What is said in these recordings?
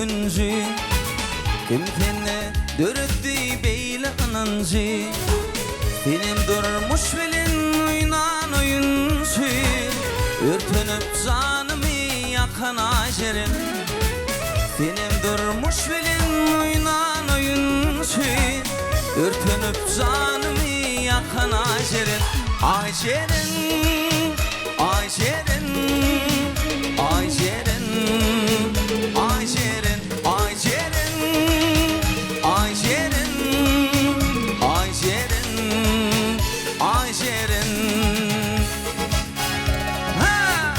küncü Kim tenne dörüddü beyle anancı Benim durmuş bilin oynan oyuncu Ürtünüp canımı yakan ajerin Benim durmuş bilin oynan oyuncu Ürtünüp canımı yakan ajerin Ajerin, ajerin, ajerin, ajerin, ajerin, ajerin, ajerin, ajerin. Ha!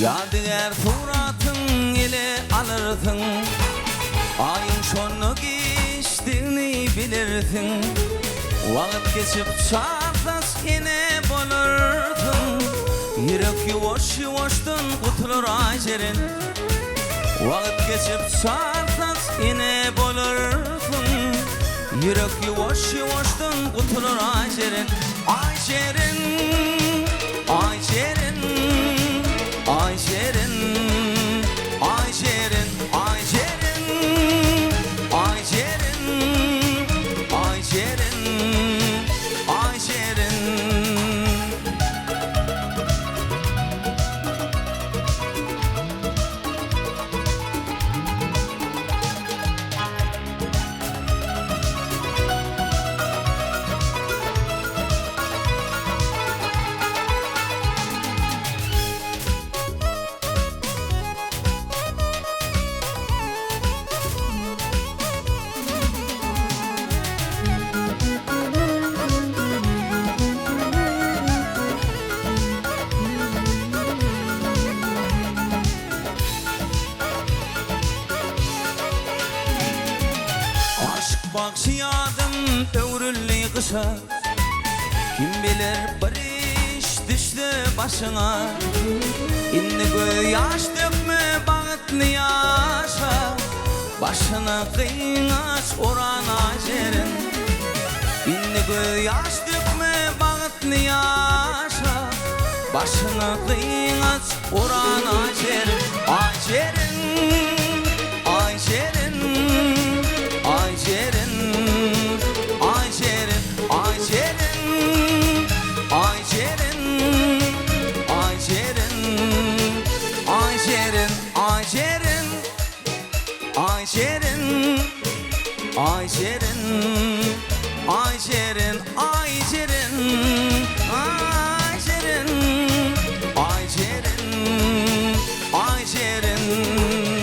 Yadigar suratın ile alırsın Ayın şonu geçtiğini bilirsin Vakit geçip çarpsas yine bulursun Yürek yuvaş yuvaştan kutulur ajerin Vakit geçip çarpsas yine bulursun Yürek yuvaş yuvaştan kutulur ajerin Ajerin, ajerin Ayşerin, Ayşerin, Ayşerin, Ayşerin, Ayşerin, Ayşerin. Bakşiyadım övrülli kışa Kim bilir bir iş düştü başına İnni göğü yaş dökme bağıtlı yaşa Başına kıynaç oran ajerin İnni göğü yaş dökme bağıtlı yaşa Başına kıynaç oran ajerin Ajerin, ajerin Ayşerin, Ayşerin, Ayşerin, Ayşerin, Ayşerin, Ayşerin, Ayşerin, Ayşerin, Ayşerin, Ayşerin, Ayşerin, Ayşerin, Ayşerin, Ayşerin.